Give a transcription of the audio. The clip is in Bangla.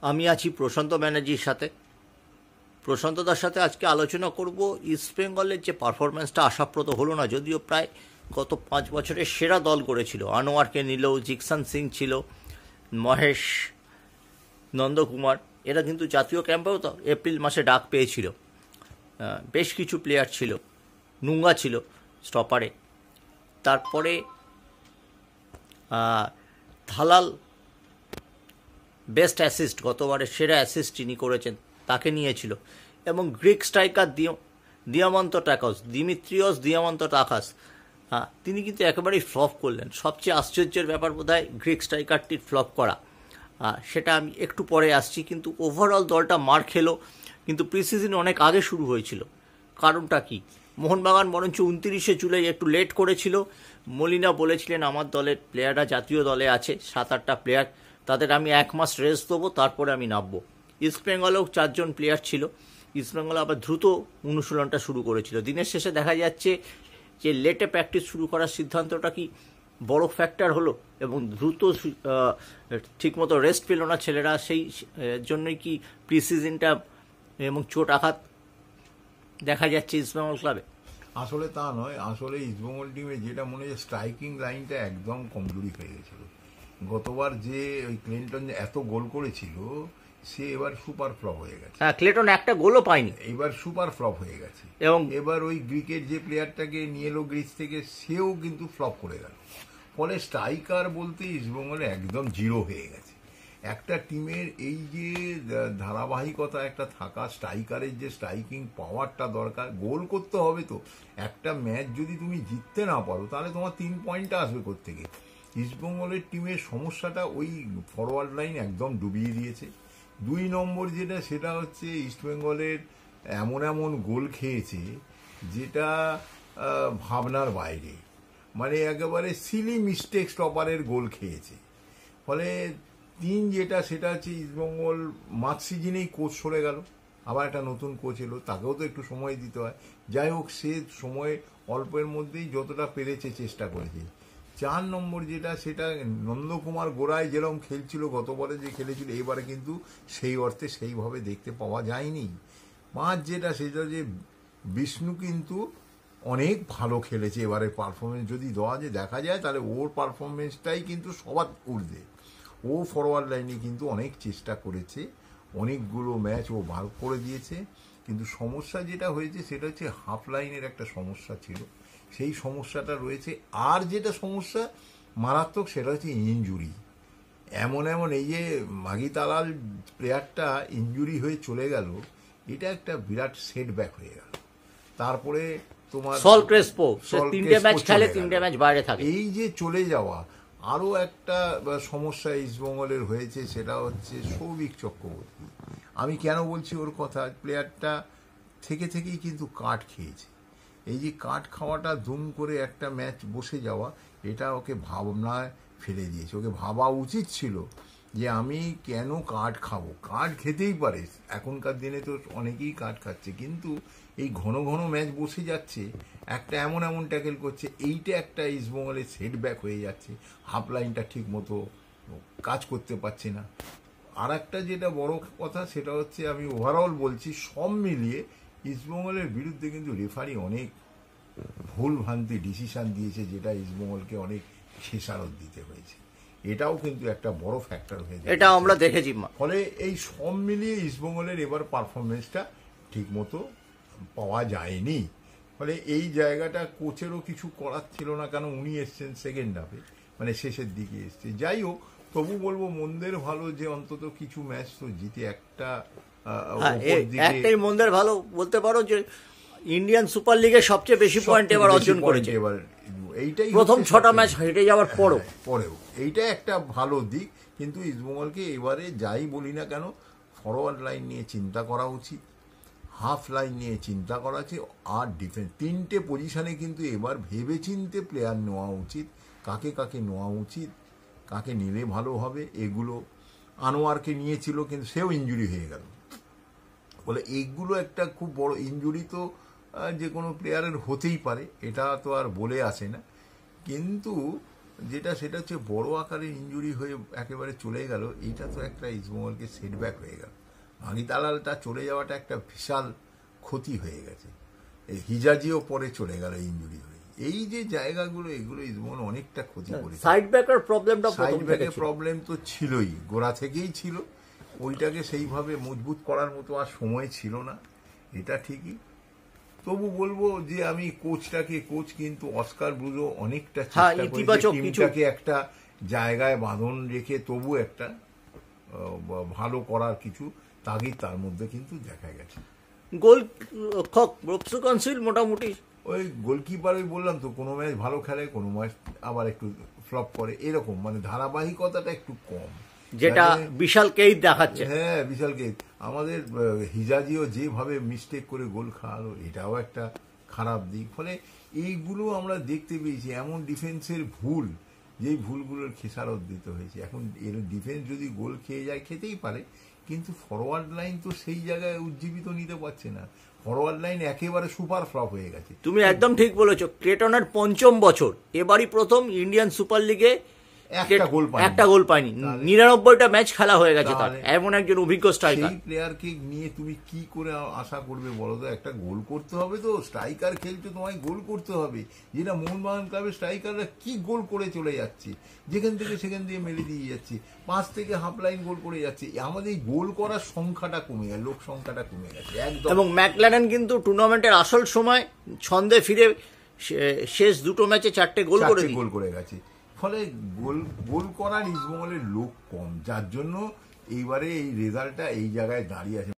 আমি আছি প্রশান্ত ব্যানার্জির সাথে। প্রশান্তদার সাথে আজকে আলোচনা করব ইস্ট বেঙ্গলের যে পারফরমেন্সটা আশাপ্রদ হলো না, যদিও প্রায় গত 5 বছরের সেরা দল করেছিল। আনোয়ারকে নিল, জিকসান সিং ছিল, মহেশ, নন্দকুমার, এরা কিন্তু জাতীয় ক্যাম্পেও তো এপ্রিল মাসে ডাক পেয়েছিল। বেশ কিছু প্লেয়ার ছিল, নুঙ্গা ছিল স্টপারে। তারপরে ধালাল বেস্ট অ্যাসিস্ট, গতবারের সেরা অ্যাসিস্ট যিনি করেছেন তাকে নিয়েছিল। এবং গ্রিক স্ট্রাইকার দিমিত্রিয়স দিয়ামন্তটাকাস, তিনি কিন্তু একেবারেই ফ্লপ করলেন। সবচেয়ে আশ্চর্যের ব্যাপার বোধহয় গ্রিক স্ট্রাইকারটির ফ্লপ করা, সেটা আমি একটু পরে আসছি। কিন্তু ওভারঅল দলটা মার খেলো, কিন্তু প্রিসিজন অনেক আগে শুরু হয়েছিল। কারণটা কি? মোহনবাগান বরঞ্চ 29শে জুলাই একটু লেট করেছিল। মলিনা বলেছিলেন আমার দলের প্লেয়াররা জাতীয় দলে আছে, 7-8টা প্লেয়ার, তাদের আমি 1 মাস রেস্ট দেবো, তারপরে আমি নামবো। ইস্টবেঙ্গলেও 4 জন প্লেয়ার ছিল। ইস্টবেঙ্গল আবার দ্রুত অনুশীলনটা শুরু করেছিল। দিনের শেষে দেখা যাচ্ছে যে লেটে প্র্যাকটিস শুরু করার সিদ্ধান্তটা কি বড় ফ্যাক্টর হলো, এবং দ্রুত ঠিকমতো রেস্ট পেল না ছেলেরা, সেই জন্যই কি প্রিসিজনটা এবং চোট আঘাত দেখা যাচ্ছে ইস্টবেঙ্গল ক্লাবে? আসলে তা নয়, আসলে ইস্টবেঙ্গল টিমে যেটা মনে হয় স্ট্রাইকিং লাইনটা একদম কমজোরি হয়ে গেছিল। গতবার যে ওই ক্লিন্টন এত গোল করেছিল, সে এবার সুপার ফ্লপ হয়ে গেছে। হ্যাঁ, ক্লেটন একটা গোলও পায়নি, এবার সুপার ফ্লপ হয়ে গেছে। এবং এবার ওই গ্রিকের যে প্লেয়ারটাকে নিয়ে এলো গ্রিস থেকে, সেও কিন্তু ফ্লপ করে গেল। ফলে স্ট্রাইকার বলতে ইস্টবেঙ্গলে একদম জিরো হয়ে গেছে। একটা টিমের এই যে ধারাবাহিকতা একটা থাকা, স্ট্রাইকারের যে স্ট্রাইকিং পাওয়ারটা দরকার, গোল করতে হবে তো। একটা ম্যাচ যদি তুমি জিততে না পারো, তাহলে তোমার 3 পয়েন্ট আসবে কোত্থেকে? ইস্টবেঙ্গলের টিমের সমস্যাটা ওই ফরওয়ার্ড লাইন একদম ডুবিয়ে দিয়েছে। 2 নম্বর যেটা, সেটা হচ্ছে ইস্টবেঙ্গলের এমন এমন গোল খেয়েছে যেটা ভাবনার বাইরে। মানে একেবারে সিলি মিস্টেক স্টপারের গোল খেয়েছে। ফলে 3 যেটা, সেটা হচ্ছে ইস্টবেঙ্গল মাঝ সিজনেই কোচ সরে গেল, আবার একটা নতুন কোচ এলো, তাকেও তো একটু সময় দিতে হয়। যাই হোক, সে সময় অল্পের মধ্যেই যতটা পেরেছে চেষ্টা করেছে। 4 নম্বর যেটা, সেটা নন্দকুমার গোড়ায় যেরকম খেলছিল গতবারে, যে খেলেছিল, এবারে কিন্তু সেই অর্থে সেইভাবে দেখতে পাওয়া যায়নি। 5 যেটা, সেটা যে বিষ্ণু কিন্তু অনেক ভালো খেলেছে এবারে। পারফরমেন্স যদি দেখা যায়, তাহলে ওর পারফরমেন্সটাই কিন্তু সবার ঊর্ধ্বে। ও ফরওয়ার্ড লাইনে কিন্তু অনেক চেষ্টা করেছে, অনেকগুলো ম্যাচ ও বার করে দিয়েছে। কিন্তু সমস্যা যেটা হয়েছে, সেটা হচ্ছে হাফ লাইনের একটা সমস্যা ছিল, সেই সমস্যাটা রয়েছে। আর যেটা সমস্যা মারাত্মক, সেটা হচ্ছে ইনজুরি। এমন এই যে মাগি তালাল প্লেয়ারটা ইনজুরি হয়ে চলে গেল, এটা একটা বিরাট সেটব্যাক হয়ে গেল। তারপরে তোমার সল ক্রেসপো 3টে ম্যাচ খেলে, 3টে ম্যাচ বাইরে থাকে। এই যে চলে যাওয়া, আরো একটা সমস্যা ইস্টবেঙ্গলের হয়েছে, সেটা হচ্ছে সৌভিক চক্রবর্তী। আমি কেন বলছি ওর কথা, প্লেয়ারটা থেকেই কিন্তু কাট খেয়েছে। এই যে কাট খাওয়াটা, দুম করে একটা ম্যাচ বসে যাওয়া, এটা ওকে ভাবনায় ফেলে দিয়েছে। ওকে ভাবা উচিত ছিল যে আমি কেন কাট খাবো। কাট খেতেই পারে, এখনকার দিনে তো অনেকেই কাট খাচ্ছে, কিন্তু এই ঘন ম্যাচ বসে যাচ্ছে, একটা এমন ট্যাকেল করছে, এইটা একটা ইস্টবেঙ্গলের সেটব্যাক হয়ে যাচ্ছে। হাফ লাইনটা ঠিক মতো কাজ করতে পারছে না। আর একটা যেটা বড় কথা, সেটা হচ্ছে, আমি ওভারঅল বলছি, সব মিলিয়ে ইস্টবেঙ্গলের বিরুদ্ধে কিন্তু রেফারি অনেক ভুল ভ্রান্তি ডিসিশন দিয়েছে, যেটা ইস্টবেঙ্গলকে অনেক খেসারত দিতে হয়েছে। এটাও কিন্তু একটা বড় ফ্যাক্টর হয়ে যায়, এটা আমরা দেখেছি। ফলে এই সব মিলিয়ে ইস্টবেঙ্গলের এবার পারফরমেন্সটা ঠিক মতো পাওয়া যায়নি। ফলে এই জায়গাটা কোচেরও কিছু করার ছিল না, কারণ উনি এসছেন সেকেন্ড হাফে, মানে শেষের দিকে এসছে। যাই হোক, তবু বলবো মন্দের ভালো যে অন্তত কিছু ম্যাচ তো জিতে একটা একটাই মন্দের ভালো বলতে পারো, যে ইন্ডিয়ান সুপার লিগে সবচেয়ে বেশি পয়েন্ট এবার অর্জন করেছে। এবার এইটাই প্রথম 6টা ম্যাচ হেরে যাওয়ার পরেও এইটা একটা ভালো দিক। কিন্তু ইস্টবেঙ্গলকে এবারে যাই বলি না কেন, ফরওয়ার্ড লাইন নিয়ে চিন্তা করা উচিত, হাফ লাইন নিয়ে চিন্তা করা আছে, আর ডিফেন্স, 3টে পজিশনে কিন্তু এবার ভেবে চিনতে প্লেয়ার নেওয়া উচিত। কাকে নেওয়া উচিত, কাকে নিলে ভালো হবে, এগুলো। আনোয়ারকে নিয়েছিল, কিন্তু সেও ইনজুরি হয়ে গেল। বলে এইগুলো একটা খুব বড় ইনজুরি, তো যে কোনো প্লেয়ারের হতেই পারে, এটা তো আর বলে আসে না। কিন্তু সেটা হচ্ছে বড় আকারের ইনজুরি হয়ে একেবারে চলে গেল। এইটা তো একটা ইস্টবেঙ্গলকে সেটব্যাক হয়ে গেল। মানিতালালটা চলে যাওয়াটা একটা বিশাল ক্ষতি হয়ে গেছে। এই হিজাজিও পরে চলে গেল ইনজুরি হয়ে। এই যে জায়গাগুলো, এগুলো ইস্টবেঙ্গল অনেকটা ক্ষতি করেছে। সাইড ব্যাকের প্রবলেমটা সাইড ব্যাকের প্রবলেম তো ছিলই, গোড়া থেকেই ছিল। ওইটাকে সেইভাবে মজবুত করার মতো আর সময় ছিল না, এটা ঠিকই। তবু বলবো যে আমি কোচ কিন্তু অস্কার ব্রুজো অনেকটা চেষ্টা করেছে টিমটাকে একটা জায়গায় বাঁধন রেখে তবু একটা ভালো করার কিছু তাগিদ তার মধ্যে কিন্তু দেখা গেছে। গোল রূপসু কাউন্সিল মোটামুটি ওই গোলকিপার, ওই বললাম তো, কোনো ম্যাচ ভালো খেলে, কোনো ম্যাচ আবার একটু ফ্লপ করে, এরকম মানে ধারাবাহিকতাটা একটু কম, যেটা বিশাল কেই দেখাচ্ছে। হ্যাঁ, বিশাল কেই। আমাদের হিজাজিও যেভাবে মিস্টেক করে গোল খাওয়ালো, এটাও একটা খারাপ দিক। ফলে এইগুলো আমরা দেখতে পেয়েছি, এমন ডিফেন্সের ভুল, যেই ভুলগুলোর খেসারত দিতে হয়েছে। এখন এর ডিফেন্স যদি গোল খেয়ে যায়, খেতেই পারে, কিন্তু ফরওয়ার্ড লাইন তো সেই জায়গায় উজ্জীবিত নিতে পারছে না। ফরওয়ার্ড লাইন একেবারে সুপার ফ্লপ হয়ে গেছে। তুমি একদম ঠিক বলেছো। ক্রেটনের ৫ম বছর, এবারই প্রথম ইন্ডিয়ান সুপার লিগে একটা গোল পায়নি। ৯৯টা ম্যাচ খেলা হয়ে গেছে তার। এমন একজন অভিজ্ঞ স্ট্রাইকার, সেই প্লেয়ারকে নিয়ে তুমি কি করে আশা করবে বলো তো? একটা গোল করতে হবে তো, স্ট্রাইকার খেলছো, তোমায় গোল করতে হবে। যেটা মোহনবাগান ক্লাবের স্ট্রাইকাররা কি গোল করে চলে যাচ্ছে, যেখান থেকে সেখান দিয়ে মেরে দিয়ে যাচ্ছে, 5 থেকে হাফ লাইন গোল করে যাচ্ছে। আমাদের গোল করার সংখ্যাটা কমে গেছে, লোক সংখ্যাটা কমে গেছে একদম। এবং ম্যাকল্যারেন কিন্তু টুর্নামেন্টের আসল সময় ছন্দে ফিরে শেষ দুটো ম্যাচে 4টে গোল করে গেছে। ফলে গোল করার ইস্টবেঙ্গলের লোক কম, যার জন্য এইবারে এই রেজাল্টটা এই জায়গায় দাঁড়িয়ে আছে।